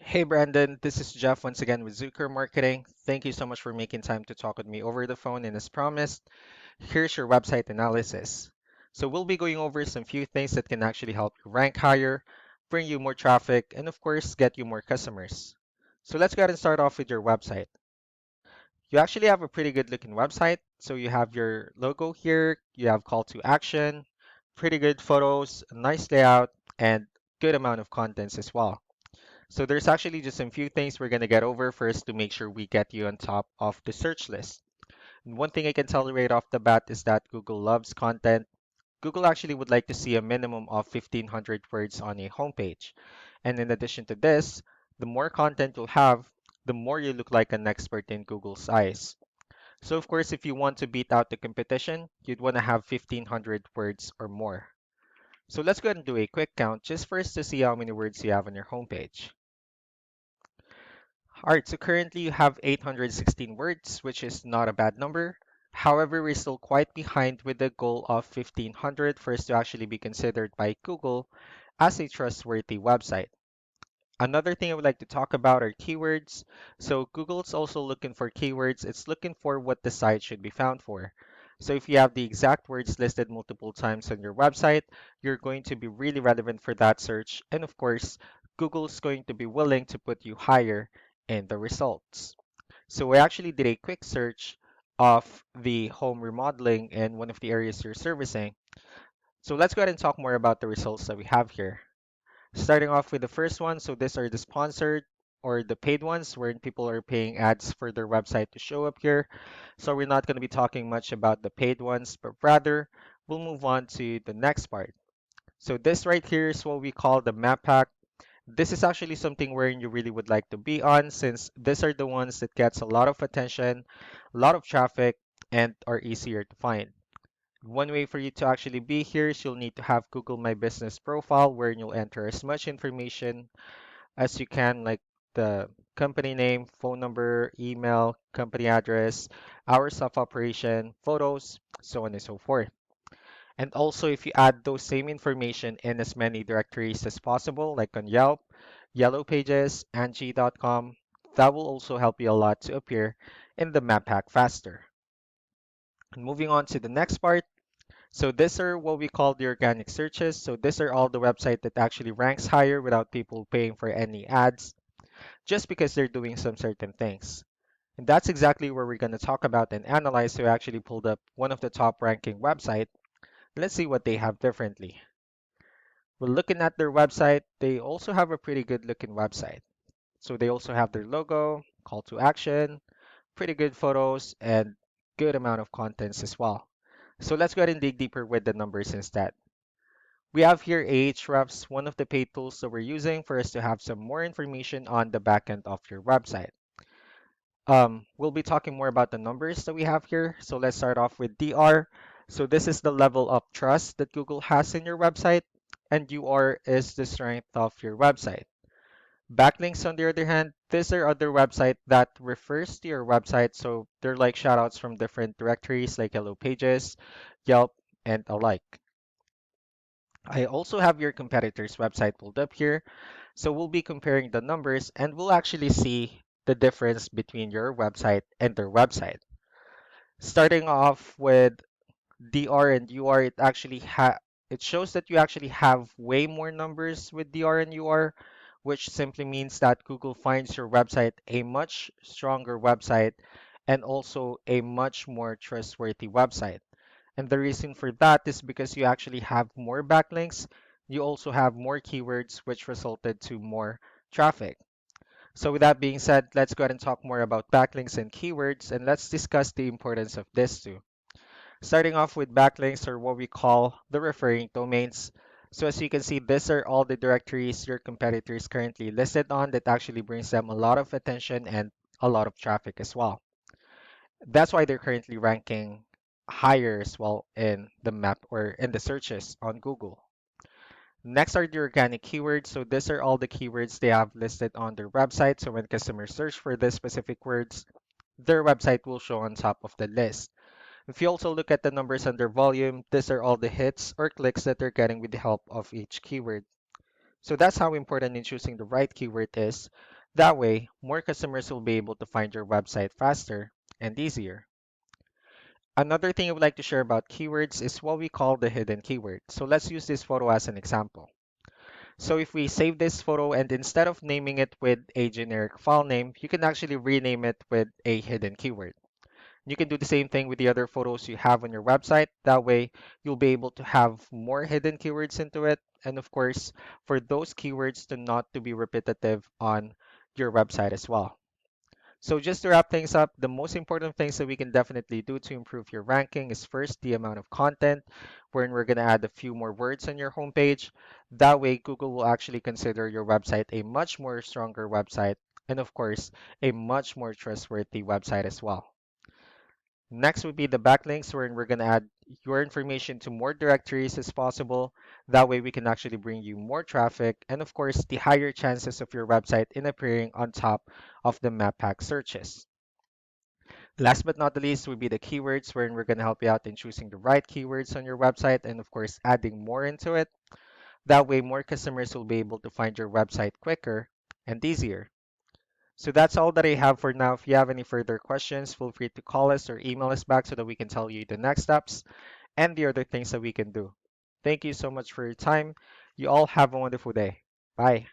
Hey Brandon, this is Jeff once again with Zucker Marketing. Thank you so much for making time to talk with me over the phone. And as promised, here's your website analysis. So we'll be going over some few things that can actually help you rank higher, bring you more traffic, and of course, get you more customers. So let's go ahead and start off with your website. You actually have a pretty good looking website. So you have your logo here, you have call to action, pretty good photos, a nice layout, and good amount of contents as well. So there's actually just a few things we're going to get over first to make sure we get you on top of the search list. And one thing I can tell you right off the bat is that Google loves content. Google actually would like to see a minimum of 1,500 words on a homepage. And in addition to this, the more content you'll have, the more you look like an expert in Google's eyes. So of course, if you want to beat out the competition, you'd want to have 1,500 words or more. So let's go ahead and do a quick count just first to see how many words you have on your homepage. All right, so currently you have 816 words, which is not a bad number. However, we're still quite behind with the goal of 1500 for us to actually be considered by Google as a trustworthy website. Another thing I would like to talk about are keywords. So Google's also looking for keywords. It's looking for what the site should be found for. So if you have the exact words listed multiple times on your website, you're going to be really relevant for that search. And of course, Google's going to be willing to put you higher in the results. So I actually did a quick search of the home remodeling in one of the areas you're servicing. So let's go ahead and talk more about the results that we have here. Starting off with the first one, so these are the sponsored or the paid ones where people are paying ads for their website to show up here. So we're not going to be talking much about the paid ones, but rather we'll move on to the next part. So this right here is what we call the map pack. This is actually something where you really would like to be on since these are the ones that gets a lot of attention, a lot of traffic, and are easier to find. One way for you to actually be here is you'll need to have Google My Business profile where you'll enter as much information as you can, like the company name, phone number, email, company address, hours of operation, photos, so on and so forth. And also, if you add those same information in as many directories as possible, like on Yelp, Yellow Pages, Angie.com, that will also help you a lot to appear in the map pack faster. And moving on to the next part, so these are what we call the organic searches. So these are all the website that actually ranks higher without people paying for any ads, just because they're doing some certain things. And that's exactly where we're going to talk about and analyze. So I actually pulled up one of the top ranking website. Let's see what they have differently. We're looking at their website. They also have a pretty good looking website. So they also have their logo, call to action, pretty good photos, and good amount of contents as well. So let's go ahead and dig deeper with the numbers instead. We have here Ahrefs, one of the paid tools that we're using for us to have some more information on the backend of your website. We'll be talking more about the numbers that we have here. So let's start off with DR. So this is the level of trust that Google has in your website, and UR is the strength of your website. Backlinks, on the other hand, these are other website that refers to your website. So they're like shoutouts from different directories like Yellow Pages, Yelp, and alike. I also have your competitor's website pulled up here. So we'll be comparing the numbers and we'll actually see the difference between your website and their website. Starting off with DR and UR, it shows that you actually have way more numbers with DR and UR, which simply means that Google finds your website a much stronger website and also a much more trustworthy website. And the reason for that is because you actually have more backlinks. You also have more keywords, which resulted to more traffic. So with that being said, let's go ahead and talk more about backlinks and keywords, and let's discuss the importance of this too. Starting off with backlinks or what we call the referring domains. So as you can see, these are all the directories your competitors currently listed on that actually brings them a lot of attention and a lot of traffic as well. That's why they're currently ranking higher as well in the map or in the searches on Google. Next are the organic keywords. So these are all the keywords they have listed on their website. So when customers search for these specific words, their website will show on top of the list. If you also look at the numbers under volume, these are all the hits or clicks that they're getting with the help of each keyword. So that's how important in choosing the right keyword is. That way, more customers will be able to find your website faster and easier. Another thing I would like to share about keywords is what we call the hidden keyword. So let's use this photo as an example. So if we save this photo and instead of naming it with a generic file name, you can actually rename it with a hidden keyword. You can do the same thing with the other photos you have on your website. That way, you'll be able to have more hidden keywords into it. And of course, for those keywords to not to be repetitive on your website as well. So just to wrap things up, the most important things that we can definitely do to improve your ranking is first the amount of content, wherein we're going to add a few more words on your homepage. That way, Google will actually consider your website a much more stronger website, and of course, a much more trustworthy website as well. Next would be the backlinks, wherein we're going to add your information to more directories as possible. That way, we can actually bring you more traffic, and of course, the higher chances of your website in appearing on top of the map pack searches. Last but not the least would be the keywords, wherein we're going to help you out in choosing the right keywords on your website and, of course, adding more into it. That way, more customers will be able to find your website quicker and easier. So that's all that I have for now. If you have any further questions, feel free to call us or email us back so that we can tell you the next steps and the other things that we can do. Thank you so much for your time. You all have a wonderful day. Bye.